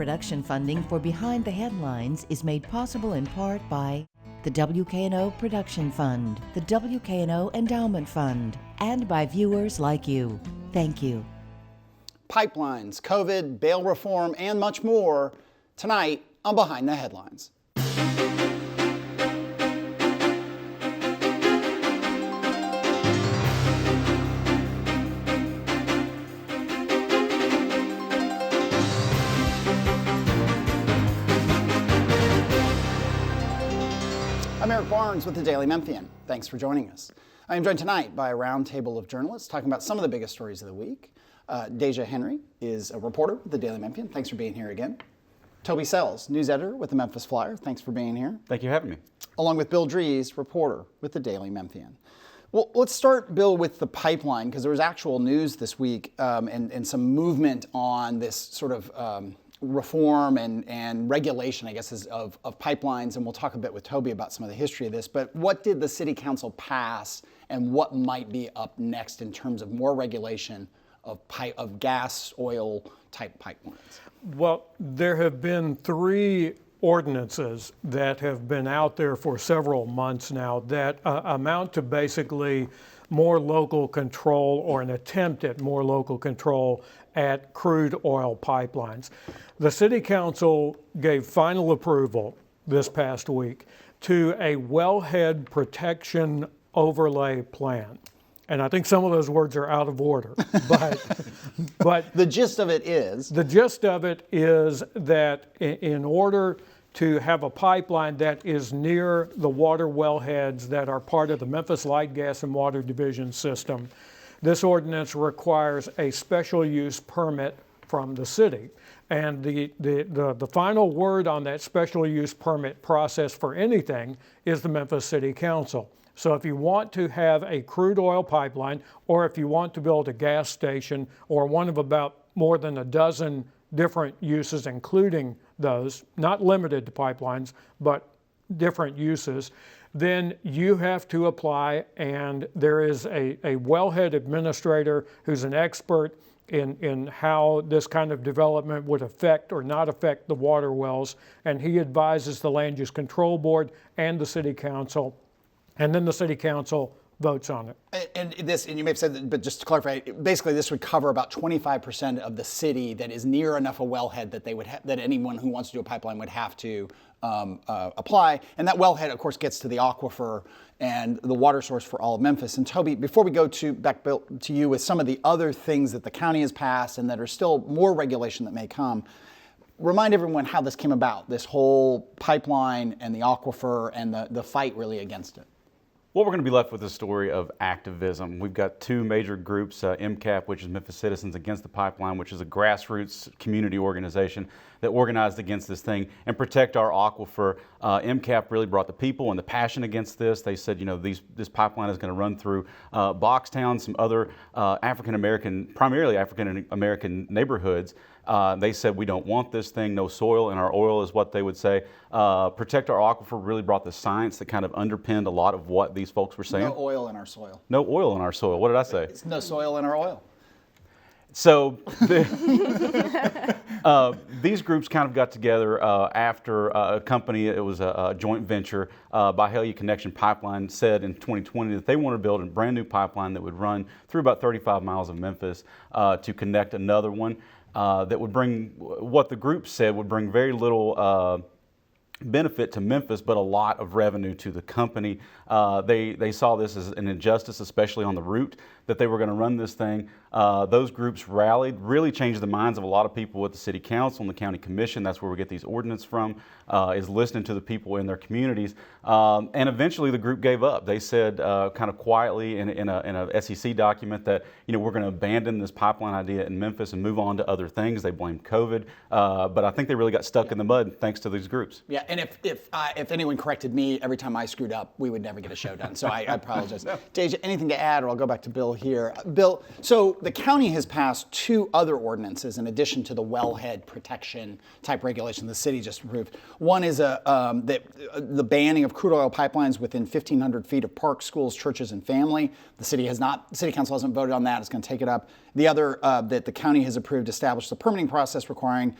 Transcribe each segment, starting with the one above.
Production funding for Behind the Headlines is made possible in part by the WKNO Production Fund, the WKNO Endowment Fund, and by viewers like you. Thank you. Pipelines, COVID, bail reform, and much more tonight on Behind the Headlines. I'm Eric Barnes with the Daily Memphian. Thanks for joining us. I am joined tonight by a roundtable of journalists talking about some of the biggest stories of the week. Deja Henry is a reporter with the Daily Memphian. Thanks for being here again. Toby Sells, news editor with the Memphis Flyer. Thanks for being here. Thank you for having me. Along with Bill Dries, reporter with the Daily Memphian. Well, let's start, Bill, with the pipeline, because there was actual news this week and some movement on this sort of reform and regulation, I guess, of pipelines, and we'll talk a bit with Toby about some of the history of this. But what did the City Council pass, and what might be up next in terms of more regulation of gas, oil type pipelines? Well, there have been 3 ordinances that have been out there for several months now that amount to basically more local control, or an attempt at more local control at crude oil pipelines. The City Council gave final approval this past week to a wellhead protection overlay plan. And I think some of those words are out of order, but the gist of it is? The gist of it is that in order to have a pipeline that is near the water wellheads that are part of the Memphis Light Gas and Water Division system, this ordinance requires a special use permit from the city. And the final word on that special use permit process for anything is the Memphis City Council. So if you want to have a crude oil pipeline, or if you want to build a gas station, or one of about more than a dozen different uses, including those, not limited to pipelines, but different uses, then you have to apply, and there is a wellhead administrator who's an expert in how this kind of development would affect or not affect the water wells, and he advises the Land Use Control Board and the City Council, and then the City Council votes on it. And you may have said that, but just to clarify, basically this would cover about 25% of the city that is near enough a wellhead that they would that anyone who wants to do a pipeline would have to apply. And that wellhead, of course, gets to the aquifer and the water source for all of Memphis. And Toby, before we go back to you with some of the other things that the county has passed and that are still more regulation that may come, remind everyone how this came about, this whole pipeline and the aquifer and the fight really against it. Well, we're going to be left with a story of activism. We've got 2 major groups, MCAP, which is Memphis Citizens Against the Pipeline, which is a grassroots community organization that organized against this thing, and Protect Our Aquifer. MCAP really brought the people and the passion against this. They said, this pipeline is going to run through Boxtown, some other primarily African-American neighborhoods. They said, we don't want this thing, no soil in our oil is what they would say. Protect Our Aquifer really brought the science that kind of underpinned a lot of what these folks were saying. No oil in our soil. No oil in our soil. What did I say? It's no soil in our oil. So these groups kind of got together after a company, it was a joint venture, Byhalia Connection Pipeline, said in 2020 that they wanted to build a brand new pipeline that would run through about 35 miles of Memphis to connect another one that would bring, what the group said, would bring very little benefit to Memphis, but a lot of revenue to the company. They saw this as an injustice, especially on the route that they were going to run this thing. Those groups rallied, really changed the minds of a lot of people with the City Council and the County Commission. That's where we get these ordinances from, is listening to the people in their communities. And eventually the group gave up. They said kind of quietly in a SEC document that, we're going to abandon this pipeline idea in Memphis and move on to other things. They blamed COVID. But I think they really got stuck in the mud thanks to these groups. Yeah, and if anyone corrected me every time I screwed up, we would never get a show done. So I apologize. No. Deja, anything to add, or I'll go back to Bill here. Bill, so the county has passed 2 other ordinances in addition to the wellhead protection type regulation the city just approved. One is the banning of crude oil pipelines within 1,500 feet of parks, schools, churches, and family. The city council hasn't voted on that. It's going to take it up. The other that the county has approved established the permitting process requiring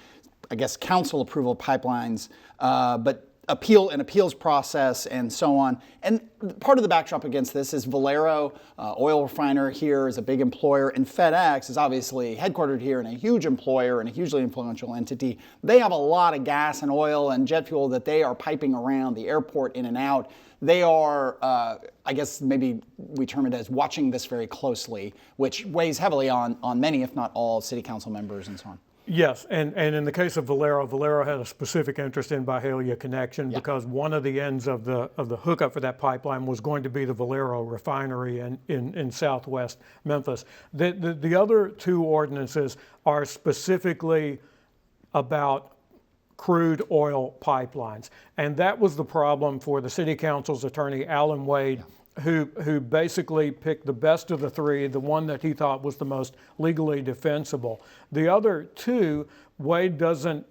I guess, council approval of pipelines, but appeals process and so on. And part of the backdrop against this is Valero, oil refiner here, is a big employer, and FedEx is obviously headquartered here and a huge employer and a hugely influential entity. They have a lot of gas and oil and jet fuel that they are piping around the airport in and out. They are, I guess maybe we term it as watching this very closely, which weighs heavily on many, if not all, city council members and so on. Yes, and in the case of Valero, Valero had a specific interest in Byhalia Connection because one of the ends of the hookup for that pipeline was going to be the Valero refinery in southwest Memphis. The other two ordinances are specifically about crude oil pipelines, and that was the problem for the city council's attorney, Alan Wade, who basically picked the best of the three, the one that he thought was the most legally defensible. The other two, Wade doesn't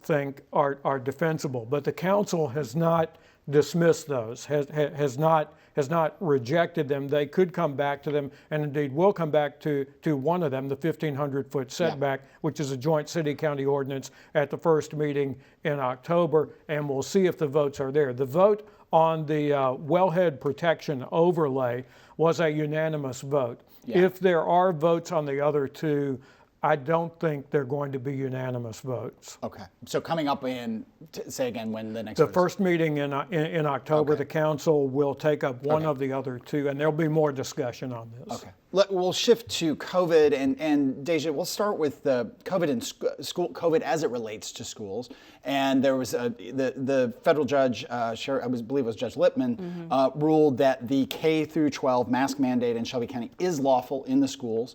think are defensible, but the council has not dismissed those, has not rejected them. They could come back to them, and indeed will come back to one of them, the 1,500-foot setback, which is a joint city-county ordinance at the first meeting in October, and we'll see if the votes are there. The vote on the wellhead protection overlay was a unanimous vote. If there are votes on the other two, I don't think they're going to be unanimous votes. Okay. So coming up in, say again, when the next The first meeting in October, the council will take up one of the other two, and there'll be more discussion on this. Okay. We'll shift to COVID, and Deja, we'll start with the COVID and school, COVID as it relates to schools. And there was the federal judge, I believe it was Judge Lippman, ruled that the K through 12 mask mandate in Shelby County is lawful in the schools.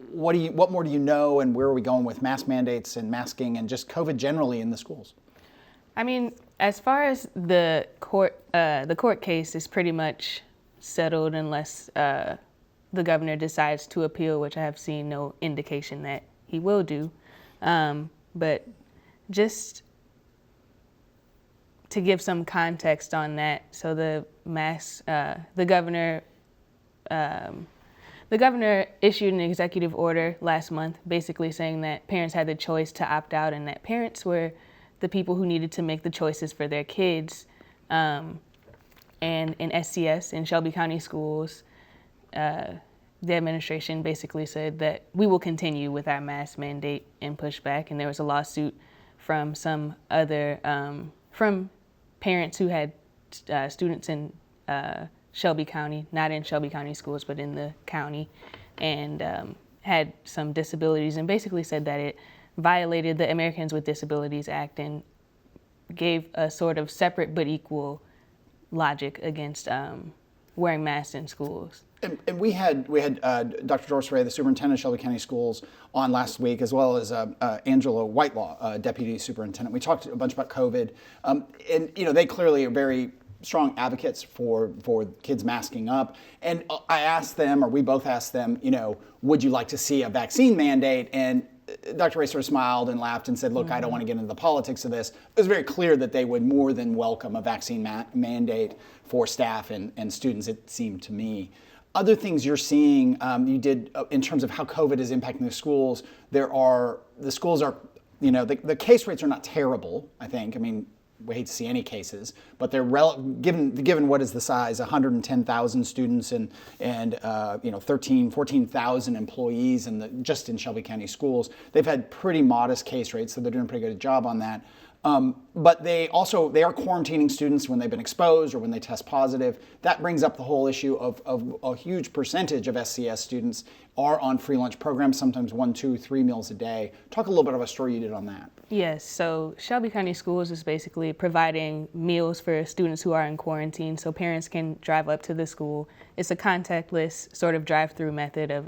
What more do you know, and where are we going with mask mandates and masking and just COVID generally in the schools? I mean, as far as the court case is pretty much settled unless the governor decides to appeal, which I have seen no indication that he will do. But just to give some context on that, so the governor issued an executive order last month basically saying that parents had the choice to opt out and that parents were the people who needed to make the choices for their kids. And in SCS, in Shelby County Schools, the administration basically said that we will continue with our mask mandate and pushback. And there was a lawsuit from some other, from parents who had students in Shelby County, not in Shelby County Schools, but in the county, and had some disabilities, and basically said that it violated the Americans with Disabilities Act and gave a sort of separate but equal logic against wearing masks in schools. And we had Dr. Doris Ray, the superintendent of Shelby County Schools, on last week, as well as Angela Whitelaw, deputy superintendent. We talked a bunch about COVID, and they clearly are very strong advocates for kids masking up. And I asked them, or we both asked them, would you like to see a vaccine mandate? And Dr. Ray sort of smiled and laughed and said, look, I don't want to get into the politics of this. It was very clear that they would more than welcome a vaccine mandate for staff and students, it seemed to me. Other things you're seeing, you did in terms of how COVID is impacting the schools, the schools are, the case rates are not terrible, I think. I mean, we hate to see any cases, but they're given what is the size, 110,000 students and 14,000 employees just in Shelby County Schools. They've had pretty modest case rates, so they're doing a pretty good job on that. But they are quarantining students when they've been exposed or when they test positive. That brings up the whole issue of a huge percentage of SCS students are on free lunch programs, sometimes 1, 2, 3 meals a day. Talk a little bit about a story you did on that. Yes, so Shelby County Schools is basically providing meals for students who are in quarantine so parents can drive up to the school. It's a contactless sort of drive-through method of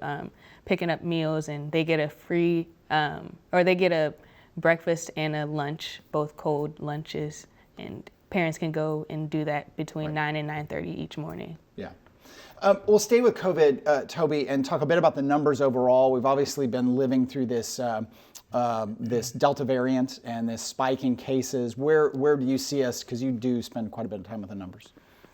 picking up meals, and they get a free, they get a breakfast and a lunch, both cold lunches, and parents can go and do that between 9 and 9:30 each morning. Yeah. We'll stay with COVID, Toby, and talk a bit about the numbers overall. We've obviously been living through this this Delta variant and this spike in cases. Where do you see us? Because you do spend quite a bit of time with the numbers.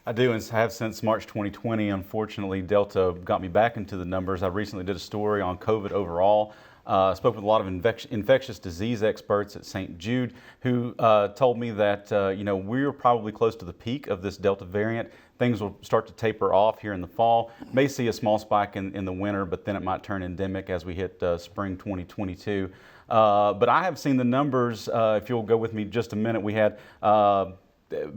I do, and have since March 2020. Unfortunately, Delta got me back into the numbers. I recently did a story on COVID overall. Spoke with a lot of infectious disease experts at St. Jude who told me that we're probably close to the peak of this Delta variant. Things will start to taper off here in the fall. May see a small spike in the winter, but then it might turn endemic as we hit spring 2022. But I have seen the numbers. If you'll go with me just a minute, we had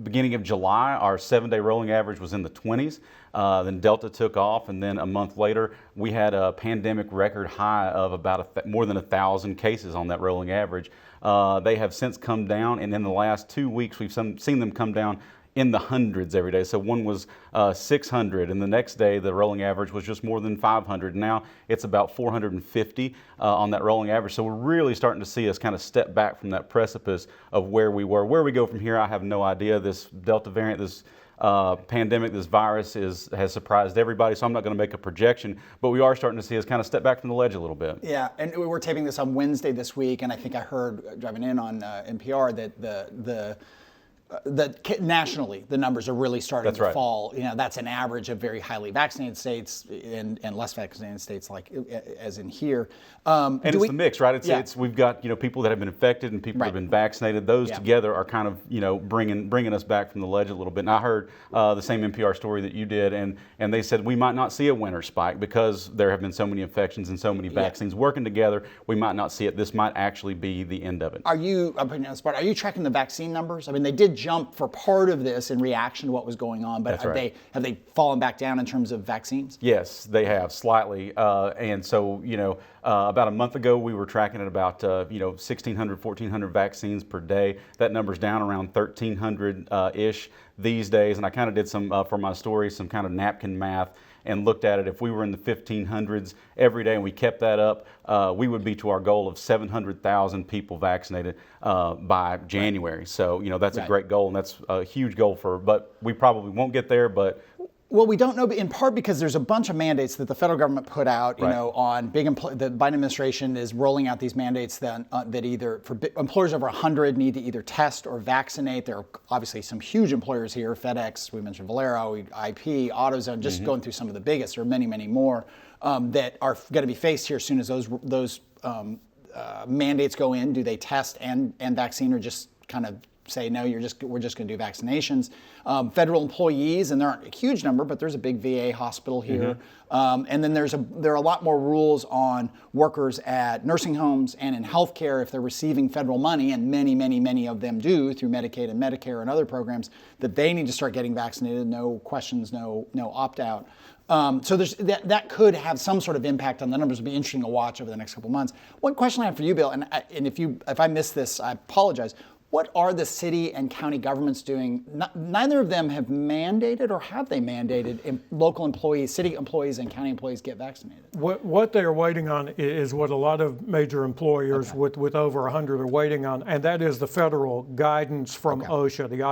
beginning of July, our 7-day rolling average was in the 20s. Then Delta took off, and then a month later, we had a pandemic record high of about more than 1,000 cases on that rolling average. They have since come down, and in the last 2 weeks, we've seen them come down in the hundreds every day. So one was 600, and the next day the rolling average was just more than 500. Now it's about 450 on that rolling average. So we're really starting to see us kind of step back from that precipice of where we were. Where we go from here, I have no idea. This Delta variant, this pandemic, this virus has surprised everybody, so I'm not going to make a projection, but we are starting to see us kind of step back from the ledge a little bit. Yeah, and we're taping this on Wednesday this week, and I think I heard driving in on NPR that nationally, the numbers are really starting to fall. That's an average of very highly vaccinated states and less vaccinated states, like as in here. And it's the mix, right? It's we've got people that have been infected and people that have been vaccinated. Those together are kind of bringing us back from the ledge a little bit. And I heard the same NPR story that you did, and they said we might not see a winter spike because there have been so many infections and so many vaccines working together. We might not see it. This might actually be the end of it. I'm putting you on the spot. Are you tracking the vaccine numbers? I mean, they did jump for part of this in reaction to what was going on, but have they fallen back down in terms of vaccines? Yes, they have slightly, and so about a month ago we were tracking at about 1,600, 1,400 vaccines per day. That number's down around 1,300 ish these days, and I kind of did some for my story some kind of napkin math and looked at it. If we were in the 1,500s every day and we kept that up, we would be to our goal of 700,000 people vaccinated by January. So, that's a great goal, and that's a huge goal but we probably won't get there, but well, we don't know, in part because there's a bunch of mandates that the federal government put out, on big the Biden administration is rolling out these mandates that either for employers over 100 need to either test or vaccinate. There are obviously some huge employers here, FedEx, we mentioned Valero, IP, AutoZone, just going through some of the biggest. There are many, many more that are going to be faced here as soon as those mandates go in. Do they test and vaccine, or just kind of say, no, we're just going to do vaccinations? Federal employees, and there aren't a huge number, but there's a big VA hospital here. And then there are a lot more rules on workers at nursing homes and in healthcare if they're receiving federal money, and many, many, many of them do through Medicaid and Medicare and other programs, that they need to start getting vaccinated. No questions, no opt-out. So that could have some sort of impact on the numbers. It'll be interesting to watch over the next couple of months. One question I have for you, Bill, and if I missed this, I apologize. What are the city and county governments doing? Neither of them have mandated, or have they mandated local employees, city employees and county employees get vaccinated? What they are waiting on is what a lot of major employers with over 100 are waiting on, and that is the federal guidance from OSHA, the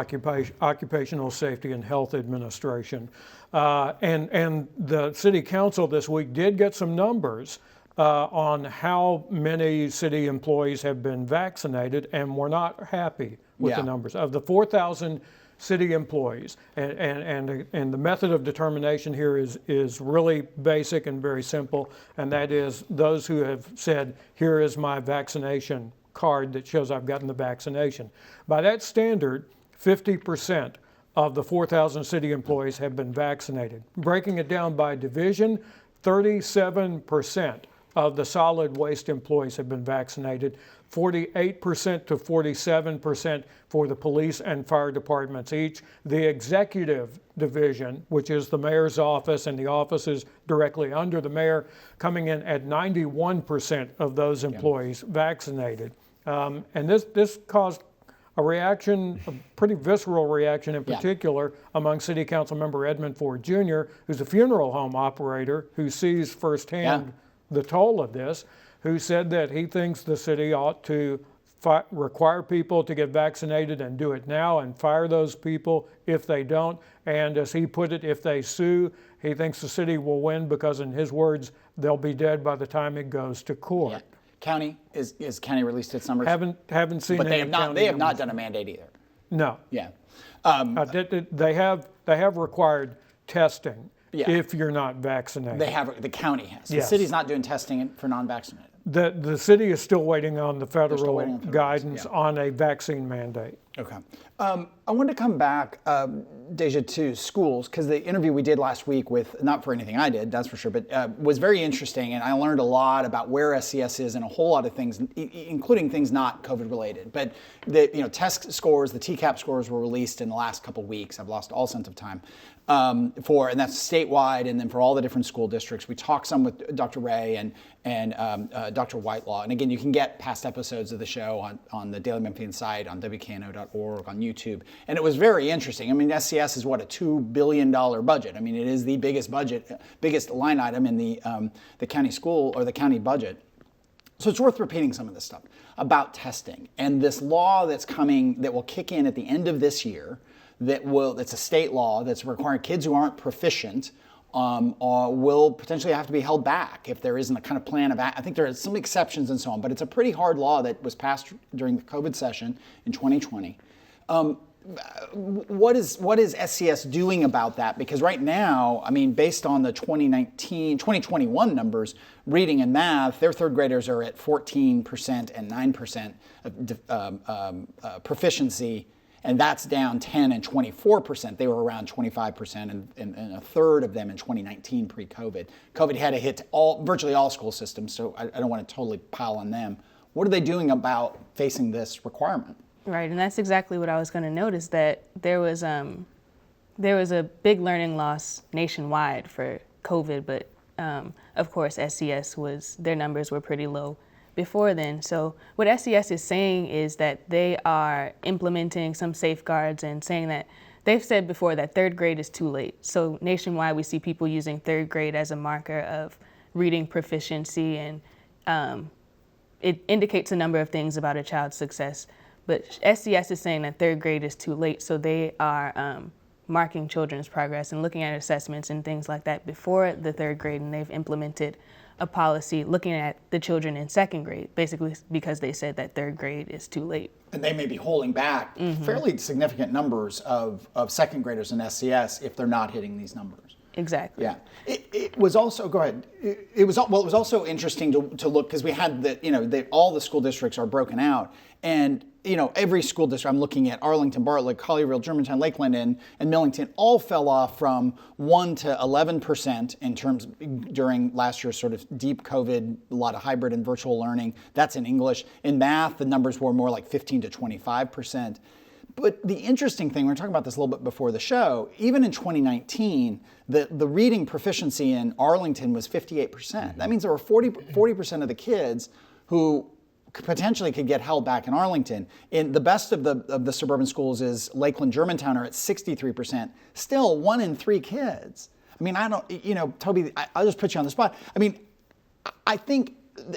Occupational Safety and Health Administration. And the city council this week did get some numbers on how many city employees have been vaccinated, and we're not happy with the numbers. Of the 4,000 city employees, and the method of determination here is really basic and very simple, and that is those who have said, here is my vaccination card that shows I've gotten the vaccination. By that standard, 50% of the 4,000 city employees have been vaccinated. Breaking it down by division, 37% of the solid waste employees have been vaccinated, 48% to 47% for the police and fire departments each. The executive division, which is the mayor's office and the offices directly under the mayor, coming in at 91% of those employees vaccinated. And this caused a reaction, a pretty visceral reaction in particular, among City Council member Edmund Ford Jr., who's a funeral home operator who sees firsthand the toll of this, who said that he thinks the city ought to require people to get vaccinated and do it now, and fire those people if they don't. And as he put it, if they sue, he thinks the city will win because, in his words, they'll be dead by the time it goes to court. Yeah. County, is county released its numbers? Haven't seen. But they have not done a mandate either. No. Yeah. They have required testing if you're not vaccinated. The county has. Yes. The city's not doing testing for non-vaccinated. The city is still waiting on the federal waiting on federal guidance yeah. on a vaccine mandate. Okay. I wanted to come back, Deja, to schools, because the interview we did last week with, not for anything I did, that's for sure, but was very interesting, and I learned a lot about where SCS is and a whole lot of things, including things not COVID related. But the test scores, the TCAP scores were released in the last couple weeks. I've lost all sense of time. And that's statewide, and then for all the different school districts. We talked some with Dr. Ray and Dr. Whitelaw. And again, you can get past episodes of the show on the Daily Memphian site, on WKNO.org, on YouTube. And it was very interesting. I mean, SCS is what, a $2 billion budget. I mean, it is the biggest budget, biggest line item in the county school or the county budget. So it's worth repeating some of this stuff about testing and this law that's coming that will kick in at the end of this year. It's a state law that's requiring kids who aren't proficient will potentially have to be held back if there isn't a kind of plan of act. I think there are some exceptions and so on, but it's a pretty hard law that was passed during the COVID session in 2020. What is SCS doing about that? Because right now, I mean, based on the 2021 numbers, reading and math, their third graders are at 14% and 9% proficiency. And that's down 10 and 24%. They were around 25% and a third of them in 2019 pre-COVID. COVID had a hit to virtually all school systems, so I don't want to totally pile on them. What are they doing about facing this requirement? Right, and that's exactly what I was going to note, is that there was a big learning loss nationwide for COVID, but of course SCS their numbers were pretty low before then. So what SCS is saying is that they are implementing some safeguards and saying that they've said before that third grade is too late. So nationwide, we see people using third grade as a marker of reading proficiency, and it indicates a number of things about a child's success. But SCS is saying that third grade is too late, so they are marking children's progress and looking at assessments and things like that before the third grade, and they've implemented a policy looking at the children in second grade, basically because they said that third grade is too late. And they may be holding back fairly significant numbers of second graders in SCS if they're not hitting these numbers. Exactly. Yeah. It was also, go ahead. It was also interesting to look, because we had all the school districts are broken out, and every school district, I'm looking at Arlington, Bartlett, Colleyville, Germantown, Lakeland, and Millington, all fell off from 1 to 11% in terms during last year's sort of deep COVID, a lot of hybrid and virtual learning. That's in English. In math, the numbers were more like 15 to 25%. But the interesting thing, we were talking about this a little bit before the show, even in 2019, the reading proficiency in Arlington was 58%. That means there were 40% of the kids who potentially could get held back in Arlington. In the best of the suburban schools is Lakeland, Germantown are at 63%. Still 1 in 3 kids. I mean, I don't, Toby, I'll just put you on the spot. I mean, I think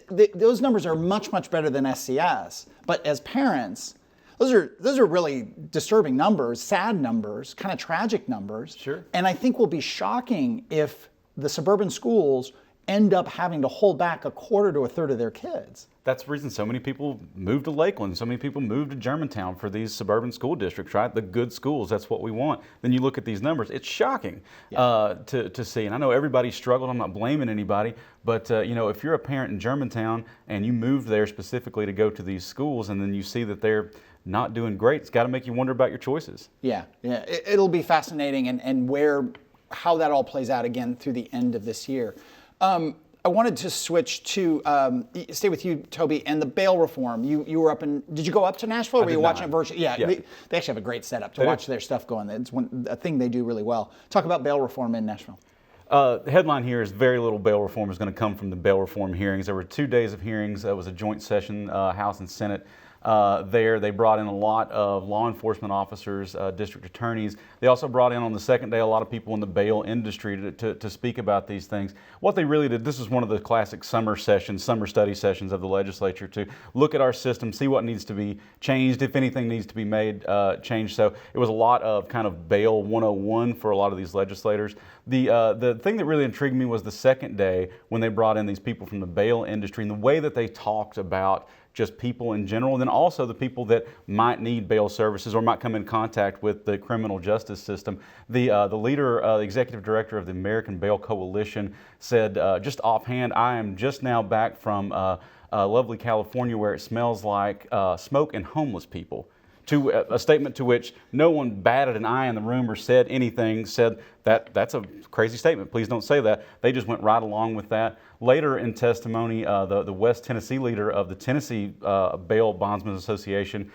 those numbers are much, much better than SCS. But as parents, those are really disturbing numbers, sad numbers, kind of tragic numbers. Sure. And I think will be shocking if the suburban schools end up having to hold back a quarter to a third of their kids. That's the reason so many people move to Lakeland, so many people move to Germantown for these suburban school districts, right? The good schools, that's what we want. Then you look at these numbers, it's shocking to see. And I know everybody struggled, I'm not blaming anybody, but if you're a parent in Germantown and you moved there specifically to go to these schools and then you see that they're not doing great, it's got to make you wonder about your choices. Yeah. It'll be fascinating and how that all plays out again through the end of this year. I wanted to switch to stay with you, Toby, and the bail reform. You were did you go up to Nashville, or were you watching it virtually? Yeah. They actually have a great setup to watch their stuff going. It's a thing they do really well. Talk about bail reform in Nashville. The headline here is very little bail reform is going to come from the bail reform hearings. There were 2 days of hearings. It was a joint session, House and Senate. They brought in a lot of law enforcement officers, district attorneys. They also brought in on the second day a lot of people in the bail industry to speak about these things. What they really did, this is one of the classic summer study sessions of the legislature, to look at our system, see what needs to be changed, if anything needs to be made changed. So it was a lot of kind of bail 101 for a lot of these legislators. The thing that really intrigued me was the second day when they brought in these people from the bail industry and the way that they talked about just people in general, and then also the people that might need bail services or might come in contact with the criminal justice system. The leader, the executive director of the American Bail Coalition said, just offhand, I am just now back from lovely California where it smells like smoke and homeless people. To a statement to which no one batted an eye in the room or said anything, said that's a crazy statement. Please don't say that. They just went right along with that. Later in testimony, the West Tennessee leader of the Tennessee Bail Bondsmen Association,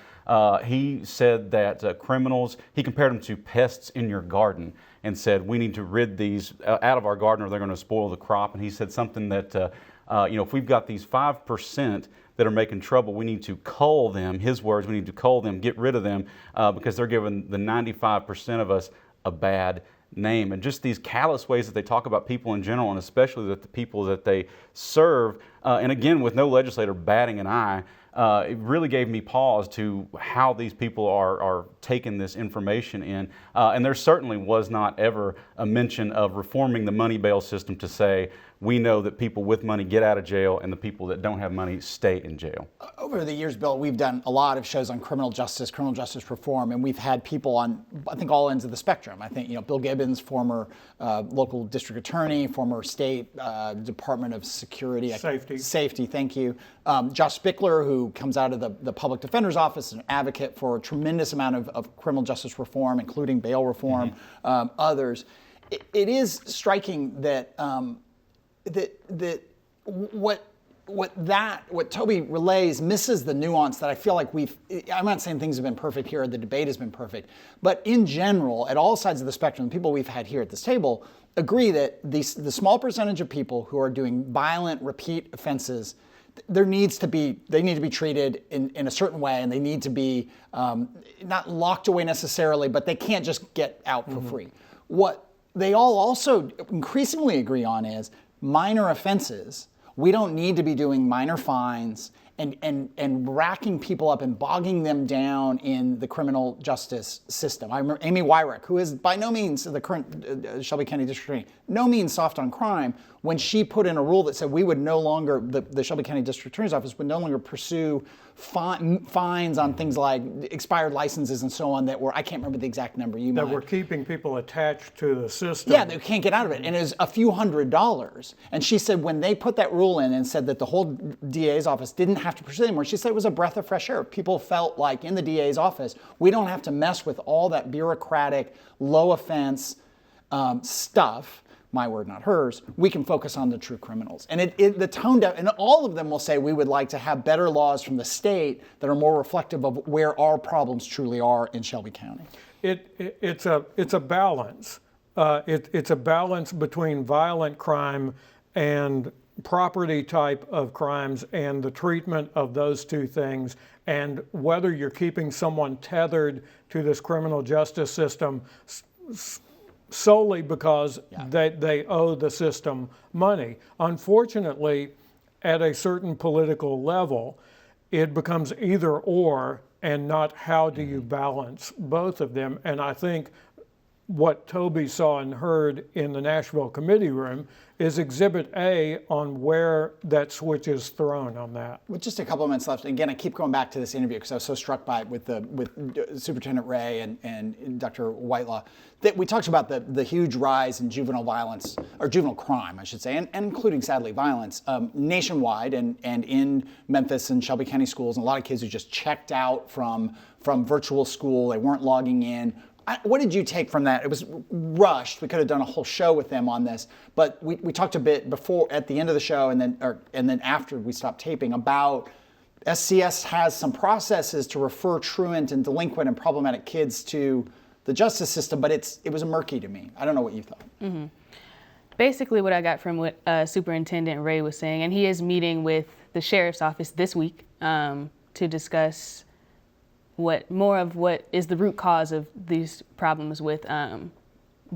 he said that criminals, he compared them to pests in your garden and said we need to rid these out of our garden or they're going to spoil the crop. And he said something that, if we've got these 5% that are making trouble, we need to cull them. His words, we need to cull them, get rid of them, because they're giving the 95% of us a bad name. And just these callous ways that they talk about people in general, and especially that the people that they serve, and again, with no legislator batting an eye, it really gave me pause to how these people are taking this information in. And there certainly was not ever a mention of reforming the money bail system to say, we know that people with money get out of jail and the people that don't have money stay in jail. Over the years, Bill, we've done a lot of shows on criminal justice reform, and we've had people on, I think, all ends of the spectrum. I think, Bill Gibbons, former local district attorney, former state Department of Safety, thank you. Josh Spickler, who comes out of the Public Defender's Office, an advocate for a tremendous amount of criminal justice reform, including bail reform, others. It is striking that what Toby relays misses the nuance that I feel like I'm not saying things have been perfect here, or the debate has been perfect, but in general, at all sides of the spectrum, the people we've had here at this table agree that the small percentage of people who are doing violent repeat offenses, they need to be treated in a certain way, and they need to be not locked away necessarily, but they can't just get out for free. What they all also increasingly agree on is minor offenses. We don't need to be doing minor fines and racking people up and bogging them down in the criminal justice system. I remember Amy Wyrick, who is by no means the current Shelby County District Attorney, no means soft on crime, when she put in a rule that said we would no longer, the Shelby County District Attorney's Office would no longer pursue fines on things like expired licenses and so on that were, I can't remember the exact number. That were keeping people attached to the system. Yeah, they can't get out of it. And it was a few $100s. And she said when they put that rule in and said that the whole DA's office didn't have to pursue anymore, she said it was a breath of fresh air. People felt like in the DA's office, we don't have to mess with all that bureaucratic, low offense stuff. My word, not hers. We can focus on the true criminals. And the tone deaf, and all of them will say we would like to have better laws from the state that are more reflective of where our problems truly are in Shelby County. It's a balance. It's a balance between violent crime and property type of crimes and the treatment of those two things, and whether you're keeping someone tethered to this criminal justice system solely because they owe the system money. Unfortunately, at a certain political level, it becomes either or and not how do you balance both of them. And I think what Toby saw and heard in the Nashville committee room is Exhibit A on where that switch is thrown on that. With just a couple of minutes left, again, I keep going back to this interview because I was so struck by it with Superintendent Ray and Dr. Whitelaw, that we talked about the huge rise in juvenile violence, or juvenile crime, I should say, and including, sadly, violence, nationwide and in Memphis and Shelby County schools, and a lot of kids who just checked out from virtual school, they weren't logging in. What did you take from that? It was rushed. We could have done a whole show with them on this, but we talked a bit before, at the end of the show, and then after we stopped taping, about SCS has some processes to refer truant and delinquent and problematic kids to the justice system, but it was murky to me. I don't know what you thought. Mm-hmm. Basically, what I got from what Superintendent Ray was saying, and he is meeting with the sheriff's office this week to discuss what is the root cause of these problems with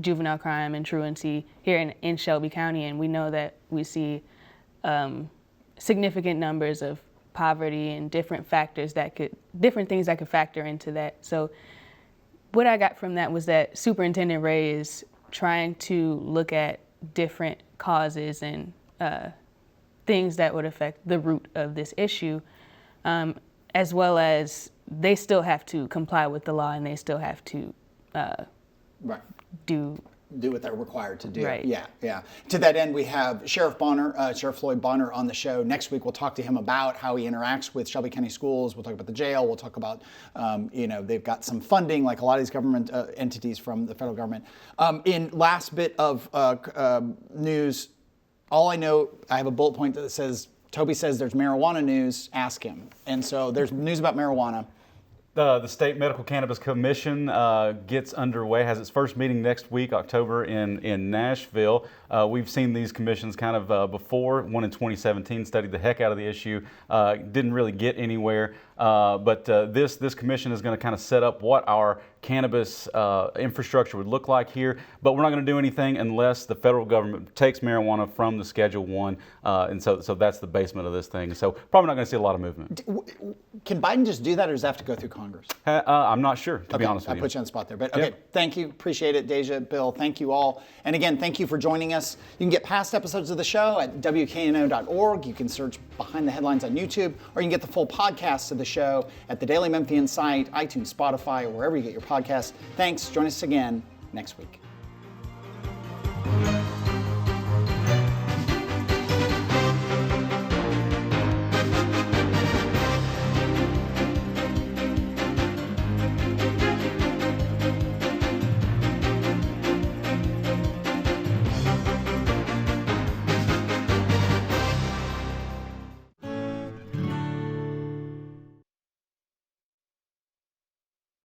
juvenile crime and truancy here in Shelby County. And we know that we see significant numbers of poverty and different things that could factor into that. So what I got from that was that Superintendent Ray is trying to look at different causes and things that would affect the root of this issue. as well as they still have to comply with the law and they still have to Right. do what they're required to do. Right. Yeah. To that end, we have Sheriff Floyd Bonner on the show. Next week, we'll talk to him about how he interacts with Shelby County Schools. We'll talk about the jail. We'll talk about, they've got some funding, like a lot of these government entities from the federal government. In last bit of news, all I know, I have a bullet point that says, Toby says there's marijuana news, ask him. And so there's news about marijuana. The State Medical Cannabis Commission gets underway, has its first meeting next week, October, in Nashville. We've seen these commissions kind of before. One in 2017 studied the heck out of the issue, didn't really get anywhere. But this commission is going to kind of set up what our cannabis infrastructure would look like here. But we're not going to do anything unless the federal government takes marijuana from the Schedule I. And so that's the basement of this thing. So probably not going to see a lot of movement. Can Biden just do that, or does that have to go through Congress? I'm not sure, to be honest with you. I put you on the spot there. But okay, Thank you. Appreciate it, Deja, Bill. Thank you all. And again, thank you for joining us. You can get past episodes of the show at WKNO.org. You can search Behind the Headlines on YouTube, or you can get the full podcast of the show at the Daily Memphian site, iTunes, Spotify, or wherever you get your podcasts. Thanks. Join us again next week.